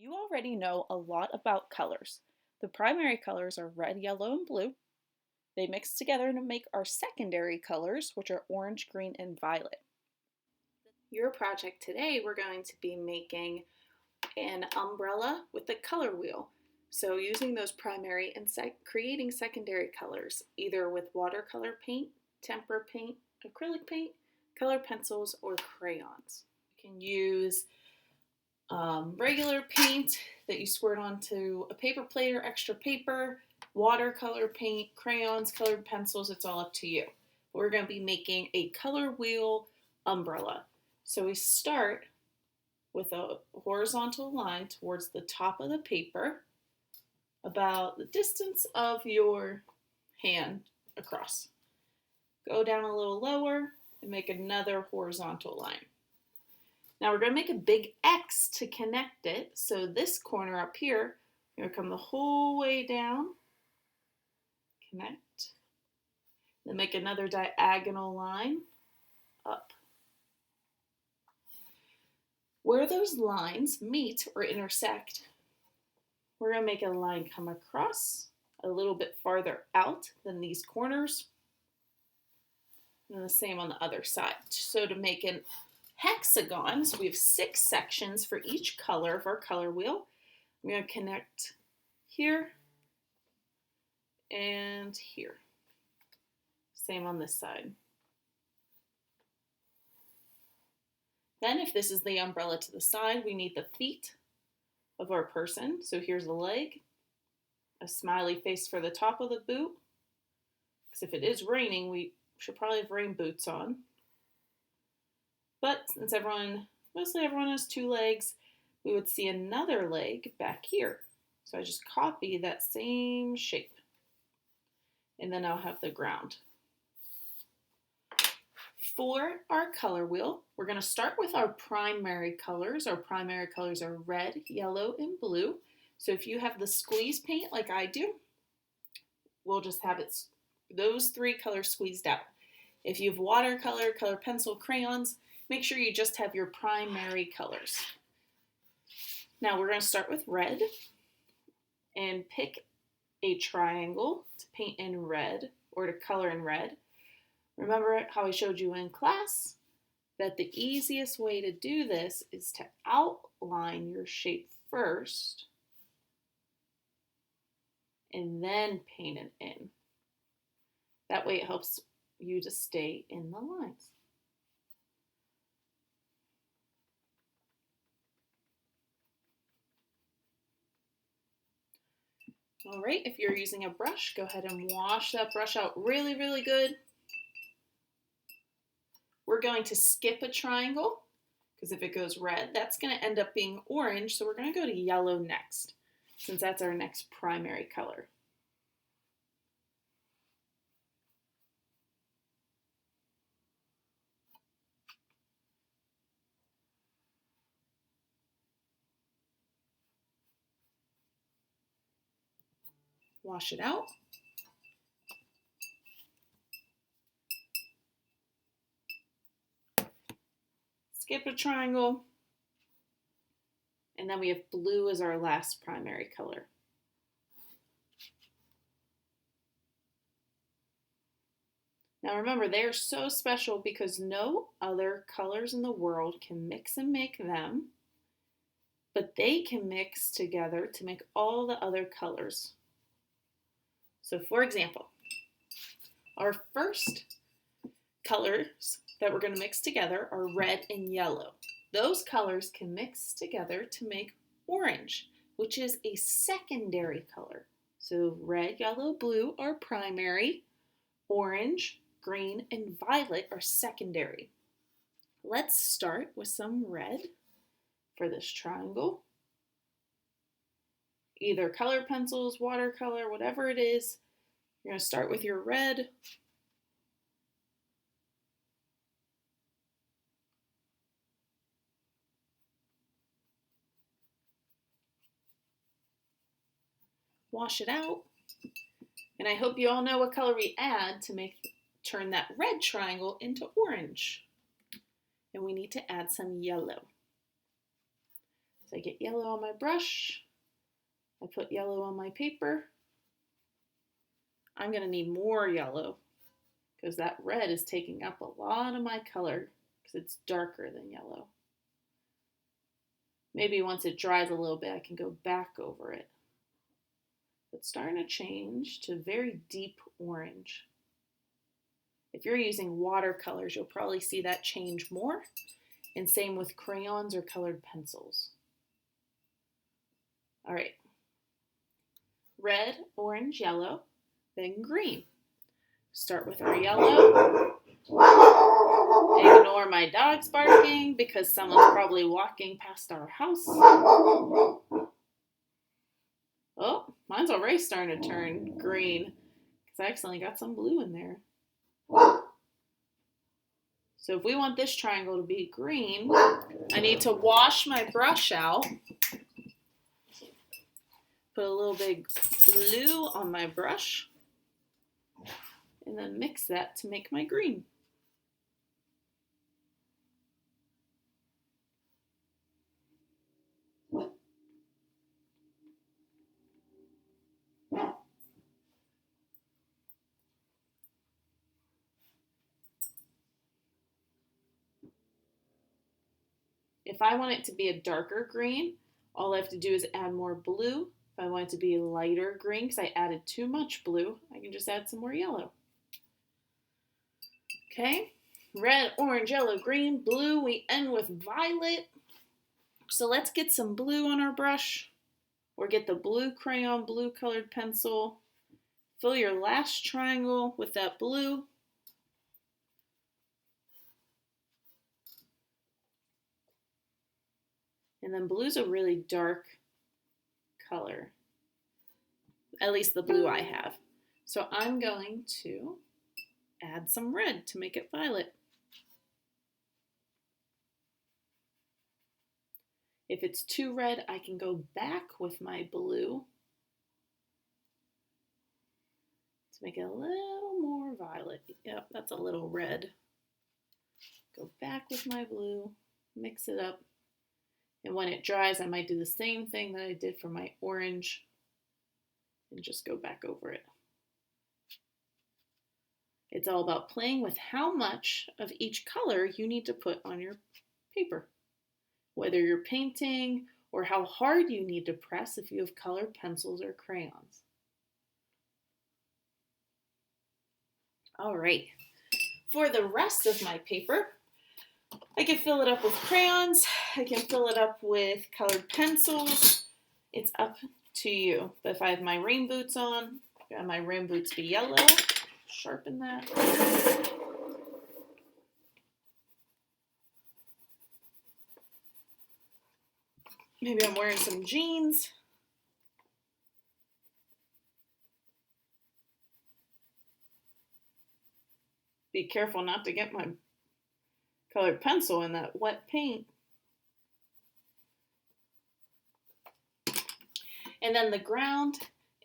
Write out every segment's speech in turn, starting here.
You already know a lot about colors. The primary colors are red, yellow, and blue. They mix together to make our secondary colors, which are orange, green, and violet. Your project today, we're going to be making an umbrella with the color wheel. So using those primary and creating secondary colors, either with watercolor paint, tempera paint, acrylic paint, color pencils, or crayons. You can use regular paint that you squirt onto a paper plate or extra paper, watercolor paint, crayons, colored pencils, it's all up to you. We're going to be making a color wheel umbrella. So we start with a horizontal line towards the top of the paper, about the distance of your hand across. Go down a little lower and make another horizontal line. Now we're going to make a big X to connect it. So this corner up here, you're going to come the whole way down, connect, then make another diagonal line up. Where those lines meet or intersect, we're going to make a line come across a little bit farther out than these corners, and the same on the other side. So to make an hexagon, so we have 6 sections for each color of our color wheel. I'm going to connect here and here. Same on this side. Then if this is the umbrella to the side, we need the feet of our person. So here's the leg, a smiley face for the top of the boot, because if it is raining, we should probably have rain boots on. But since mostly everyone has 2 legs, we would see another leg back here. So I just copy that same shape. And then I'll have the ground. For our color wheel, we're going to start with our primary colors. Our primary colors are red, yellow, and blue. So if you have the squeeze paint like I do, we'll just have those 3 colors squeezed out. If you have watercolor, color pencil, crayons, make sure you just have your primary colors. Now we're going to start with red and pick a triangle to paint in red or to color in red. Remember how I showed you in class that the easiest way to do this is to outline your shape first and then paint it in. That way it helps you to stay in the lines. All right, if you're using a brush, go ahead and wash that brush out really, really good. We're going to skip a triangle, because if it goes red, that's going to end up being orange, so we're going to go to yellow next, since that's our next primary color. Wash it out. Skip a triangle. And then we have blue as our last primary color. Now remember, they are so special because no other colors in the world can mix and make them, but they can mix together to make all the other colors. So for example, our first colors that we're going to mix together are red and yellow. Those colors can mix together to make orange, which is a secondary color. So red, yellow, blue are primary, orange, green, and violet are secondary. Let's start with some red for this triangle. Either color pencils, watercolor, whatever it is. You're going to start with your red. Wash it out. And I hope you all know what color we add to turn that red triangle into orange. And we need to add some yellow. So I get yellow on my brush. I put yellow on my paper. I'm going to need more yellow because that red is taking up a lot of my color because it's darker than yellow. Maybe once it dries a little bit, I can go back over it. It's starting to change to very deep orange. If you're using watercolors, you'll probably see that change more, and same with crayons or colored pencils. All right, red, orange, yellow, then green. Start with our yellow. Ignore my dogs barking because someone's probably walking past our house. Oh, mine's already starting to turn green because I accidentally got some blue in there. So if we want this triangle to be green, I need to wash my brush out. Put a little bit blue on my brush and then mix that to make my green. If I want it to be a darker green, all I have to do is add more blue. If I want it to be lighter green, because I added too much blue, I can just add some more yellow. Okay, red, orange, yellow, green, blue. We end with violet. So let's get some blue on our brush, or get the blue crayon, blue colored pencil. Fill your last triangle with that blue. And then blue's a really dark color, at least the blue I have. So I'm going to add some red to make it violet. If it's too red, I can go back with my blue to make it a little more violet. Yep, that's a little red. Go back with my blue, mix it up. And when it dries, I might do the same thing that I did for my orange and just go back over it. It's all about playing with how much of each color you need to put on your paper, whether you're painting or how hard you need to press if you have colored pencils or crayons. All right, for the rest of my paper, I can fill it up with crayons, I can fill it up with colored pencils. It's up to you. But if I have my rain boots on, I have my rain boots be yellow, sharpen that. Maybe I'm wearing some jeans. Be careful not to get my colored pencil in that wet paint. And then the ground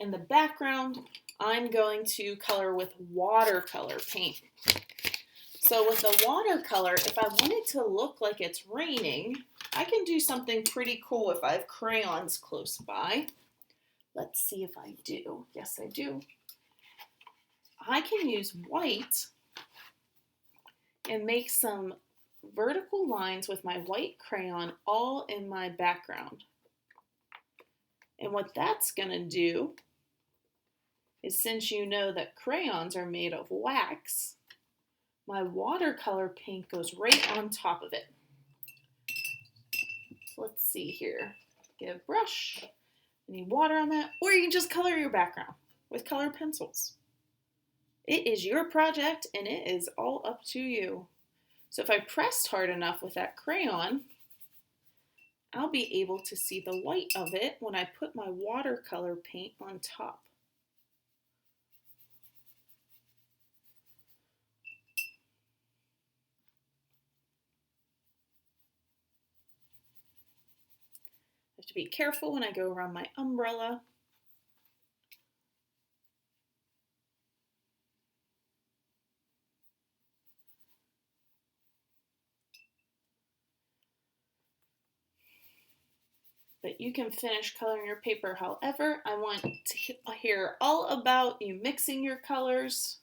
and the background, I'm going to color with watercolor paint. So with the watercolor, if I want it to look like it's raining, I can do something pretty cool if I have crayons close by. Let's see if I do. Yes, I do. I can use white and make some vertical lines with my white crayon all in my background. And what that's going to do is, since you know that crayons are made of wax, my watercolor paint goes right on top of it. So let's see here. Get a brush. I need water on that. Or you can just color your background with colored pencils. It is your project and it is all up to you. So if I pressed hard enough with that crayon, I'll be able to see the white of it when I put my watercolor paint on top. I have to be careful when I go around my umbrella. But you can finish coloring your paper however. I want to hear all about you mixing your colors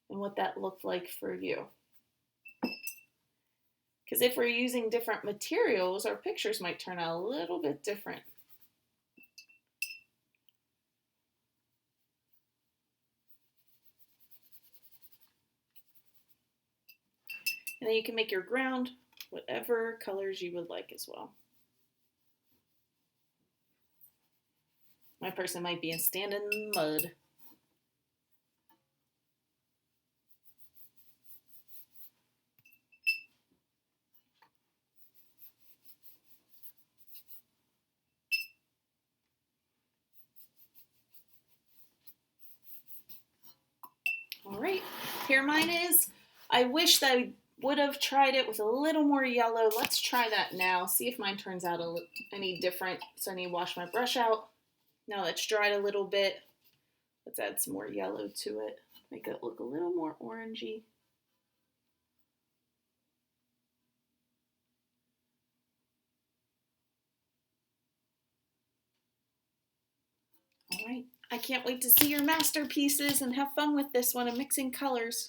and what that looked like for you. Because if we're using different materials, our pictures might turn out a little bit different. And then you can make your ground whatever colors you would like as well. My person might be standing in the mud. All right, here mine is. I wish that I would have tried it with a little more yellow. Let's try that now. See if mine turns out any different. So I need to wash my brush out. Now that's dried a little bit. Let's add some more yellow to it. Make it look a little more orangey. All right, I can't wait to see your masterpieces and have fun with this one and mixing colors.